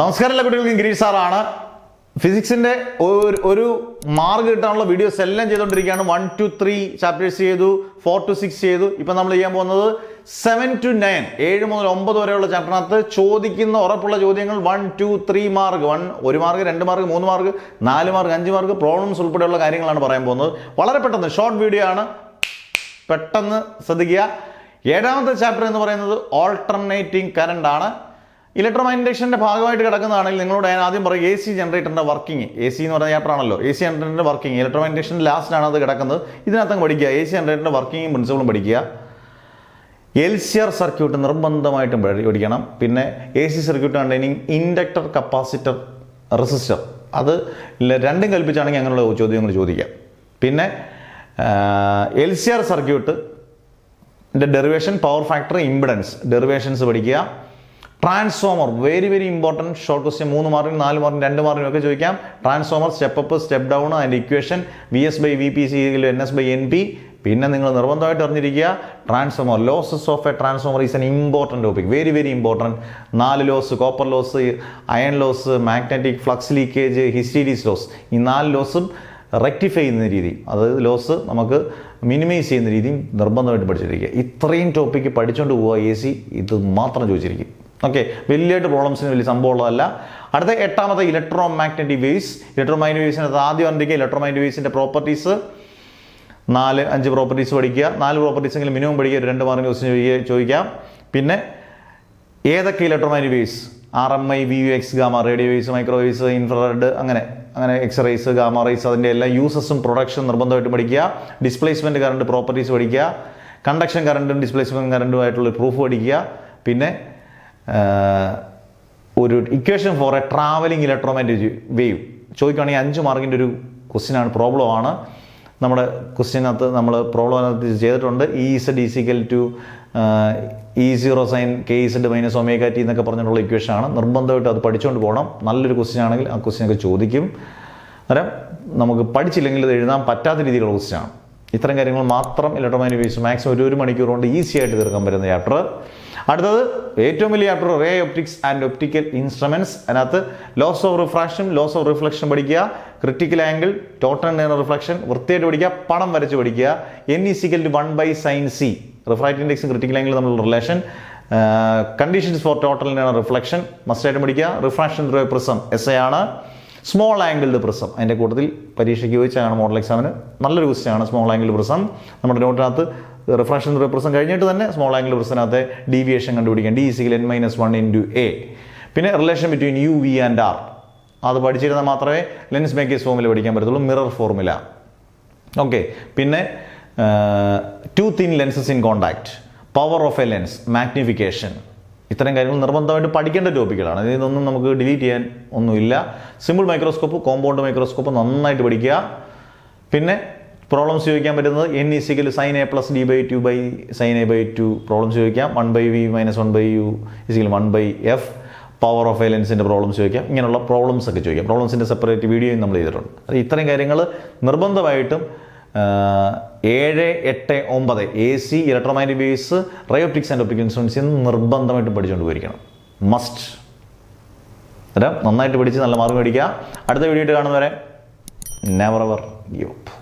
നമസ്കാരം എല്ലാ കുട്ടികൾക്കും ഗിരീഷ് സാറാണ്. ഫിസിക്സിൻ്റെ ഒരു മാർക്ക് കിട്ടാനുള്ള വീഡിയോസ് എല്ലാം ചെയ്തുകൊണ്ടിരിക്കുകയാണ്. 1 to 3 ചാപ്റ്റേഴ്സ് ചെയ്തു, 4 to 6 ചെയ്തു. ഇപ്പം നമ്മൾ ചെയ്യാൻ പോകുന്നത് 7 to 9, 7 മുതൽ 9 വരെയുള്ള ചാപ്റ്ററിനകത്ത് ചോദിക്കുന്ന ഉറപ്പുള്ള ചോദ്യങ്ങൾ 1, 2, 3 mark, 1 mark, 2 mark, 3 mark, 4 mark, 5 mark, problems ഉൾപ്പെടെയുള്ള കാര്യങ്ങളാണ് പറയാൻ പോകുന്നത്. വളരെ പെട്ടെന്ന് ഷോർട്ട് വീഡിയോ ആണ്, പെട്ടെന്ന് ശ്രദ്ധിക്കുക. 7ാമത്തെ ചാപ്റ്റർ എന്ന് പറയുന്നത് ഓൾട്ടർനേറ്റിംഗ് കറണ്ട് ആണ്. ഇലക്ട്രോമാഗ്നറ്റൈസേഷൻ്റെ ഭാഗമായിട്ട് കിടക്കുന്നതാണെങ്കിൽ നിങ്ങളോട് ഞാൻ ആദ്യം പറയും എ സി ജനറേറ്ററിൻ്റെ വർക്കിംഗ്. എ സി എന്ന് പറയുന്ന ചാപ്റ്റർ ആണല്ലോ. എ സി ജനറേറ്ററിൻ്റെ വർക്കിംഗ് ഇലക്ട്രോമാഗ്നറ്റൈസേഷൻ ലാസ്റ്റാണ് അത് കിടക്കുന്നത്. ഇതിനകത്തങ്ങ് പഠിക്കുക. എ സി ജനറേറ്ററിൻ്റെ വർക്കിംഗും പ്രിൻസിപ്പിളും പഠിക്കുക. LCR സർക്യൂട്ട് നിർബന്ധമായിട്ടും പഠിക്കണം. പിന്നെ A C circuit containing inductor, capacitor, resistor, അത് രണ്ടും കൽപ്പിച്ചാണെങ്കിൽ അങ്ങനെയുള്ള ചോദ്യങ്ങൾ ചോദിക്കാം. പിന്നെ LCR circuit derivation, power factor, impedance, derivations പഠിക്കുക. Transformer very important short question 3 മാർക്കിനും 4 മാർക്കിനും 2 മാർക്കിനും ഒക്കെ ചോദിക്കാം. Transformer step up, step down, അതിൻ്റെ ഇക്വേഷൻ VS/VP NS/NP. പിന്നെ നിങ്ങൾ നിർബന്ധമായിട്ട് അറിഞ്ഞിരിക്കുക transformer, losses of a transformer is an important topic, very important. 4 loss, copper loss, iron loss, magnetic flux leakage, ഹിസ്റ്റീരീസ് loss, ഈ 4 ലോസും റെക്ടിഫൈ ചെയ്യുന്ന രീതി, അതായത് ലോസ് നമുക്ക് മിനിമൈസ് ചെയ്യുന്ന രീതിയും നിർബന്ധമായിട്ട് പഠിച്ചിരിക്കുക. ഇത്രയും ടോപ്പിക്ക് പഠിച്ചുകൊണ്ട് പോവുക. AC ഇത് മാത്രം ചോദിച്ചിരിക്കും. ഓക്കെ, വലിയായിട്ട് പ്രോബ്ലംസിന് വലിയ സംഭവമുള്ളതല്ല. അടുത്ത 8ാമത്തെ electromagnetic waves. Electromagnetic വേവ്സിനകത്ത് ആദ്യം അറിഞ്ഞിരിക്കുക ഇലക്ട്രോ മാഗ്നറ്റിക് വേവ്സിൻ്റെ പ്രോപ്പർട്ടീസ്. 4-5 പ്രോപ്പർട്ടീസ് പഠിക്കുക. 4 പ്രോപ്പർട്ടീസ് എങ്കിലും മിനിമം പഠിക്കുക. 2 മാർക്കിന് ക്വസ്റ്റ്യൻ ചോദിക്കാം. പിന്നെ ഏതൊക്കെ electromagnetic waves, RMI, VUX, gamma, radio waves, microwaves, infrared, അങ്ങനെ എക്സ്റേസ്, ഗാമ റേസ്, അതിൻ്റെ എല്ലാ യൂസസും പ്രൊഡക്ഷൻ നിർബന്ധമായിട്ട് പഠിക്കുക. ഡിസ്പ്ലേസ്മെൻറ്റ് കറണ്ട് പ്രോപ്പർട്ടീസ് പഠിക്കുക. കണ്ടക്ഷൻ കറണ്ടും ഡിസ്പ്ലേസ്മെൻറ്റ് കറണ്ടുമായിട്ടുള്ള പ്രൂഫ് പഠിക്കുക. പിന്നെ ഒരു equation for a travelling electromagnetic wave ചോദിക്കുകയാണെങ്കിൽ 5 മാർക്കിൻ്റെ ഒരു ക്വസ്റ്റ്യനാണ്, പ്രോബ്ലമാണ്. നമ്മുടെ ക്വസ്റ്റ്യനകത്ത് നമ്മൾ പ്രോബ്ലം ചെയ്തിട്ടുണ്ട്. E(Z) E0 sin KZ - ωt എന്നൊക്കെ പറഞ്ഞിട്ടുള്ള ഇക്വേഷനാണ്. നിർബന്ധമായിട്ട് അത് പഠിച്ചുകൊണ്ട് പോകണം. നല്ലൊരു ക്വസ്റ്റ്യൻ ആണെങ്കിൽ ആ ക്വസ്റ്റ്യനൊക്കെ ചോദിക്കും. അന്നേരം നമുക്ക് പഠിച്ചില്ലെങ്കിൽ ഇത് എഴുതാൻ പറ്റാത്ത രീതിയിലുള്ള ക്വസ്റ്റ്യനാണ്. ഇത്തരം കാര്യങ്ങൾ മാത്രം ഇലക്ട്രോമാഗ്നറ്റിക് വേവ്സ് മാക്സിമം ഒരു മണിക്കൂർ കൊണ്ട് ഈസി ആയിട്ട് തീർക്കാൻ പറ്റുന്ന ചാപ്റ്റർ. അടുത്തത് ഏറ്റവും വലിയ chapter ray optics and optical instruments. അതിനകത്ത് laws of refraction, laws of reflection പഠിക്കുക. Critical angle, total liner reflection വൃത്തിയായിട്ട് പഠിക്കുക. പടം വരച്ച് പഠിക്കുക. N=1/sin C, റിഫ്രാക്റ്റീവ് ഇൻഡെക്സും ക്രിട്ടിക്കൽ ആംഗിൾ തമ്മിലുള്ള relation. Conditions for total liner reflection മസ്റ്റായിട്ട് പഠിക്കുക. Refraction through a prism SI ആണ്. സ്മോൾ ആംഗിൾഡ് പ്രിസം അതിൻ്റെ കൂട്ടത്തിൽ പരീക്ഷയ്ക്ക് ചോദിച്ചാണ് മോഡൽ എക്സാമിന് നല്ലൊരു ക്വസ്റ്റ്യനാണ്. സ്മോൾ ആംഗിൾഡ് പ്രിസം നമ്മുടെ നോട്ടിനകത്ത് റിഫ്രാക്ഷൻ ത്രൂ എ പ്രിസം കഴിഞ്ഞിട്ട് തന്നെ സ്മോൾ ആംഗിൾഡ് പ്രിസത്തിനകത്ത് ഡീവിയേഷൻ കണ്ടുപിടിക്കാം. D=n-1 × A. പിന്നെ relation between UV and R അത് പഠിച്ചിരുന്നാൽ മാത്രമേ ലെൻസ് മേക്കേഴ്സ് ഫോർമുല പഠിക്കാൻ പറ്റത്തുള്ളൂ, മിറർ ഫോർമുല. ഓക്കെ, പിന്നെ 2 thin lenses in contact, power of A lens, magnification, ഇത്തരം കാര്യങ്ങൾ നിർബന്ധമായിട്ട് പഠിക്കേണ്ട ടോപ്പിക്കുകളാണ്. ഇതൊന്നും നമുക്ക് ഡിലീറ്റ് ചെയ്യാൻ ഒന്നുമില്ല. സിമ്പിൾ മൈക്രോസ്കോപ്പ്, കോമ്പൗണ്ട് മൈക്രോസ്കോപ്പ് നന്നായിട്ട് പഠിക്കുക. പിന്നെ പ്രോബ്ലംസ് ചോദിക്കാൻ പറ്റുന്നത് N=sin A + D/2/sin A/2 problems ചോദിക്കാം. 1/V - 1/U = 1/F. Power of a ലെൻസിൻ്റെ പ്രോബ്ലംസ് ചോദിക്കാം. ഇങ്ങനെയുള്ള പ്രോബ്ലംസ് ഒക്കെ ചോദിക്കാം. പ്രോബ്ലംസിൻ്റെ സെപ്പറേറ്റ് വീഡിയോയും നമ്മൾ ചെയ്തിട്ടുണ്ട്. അത് ഇത്രയും കാര്യങ്ങൾ നിർബന്ധമായിട്ടും 7, 8, 9 AC electromagnetic waves, ray optics and optical instruments നിർബന്ധമായിട്ടും പഠിച്ചുകൊണ്ട് പോയിരിക്കണം. മസ്റ്റ്. നന്നായിട്ട് പഠിച്ച് നല്ല മാർക്ക് മേടിക്കുക. അടുത്ത വീഡിയോ കാണുന്നവരെ നെവർ എവർ ഗിവ് അപ്പ്.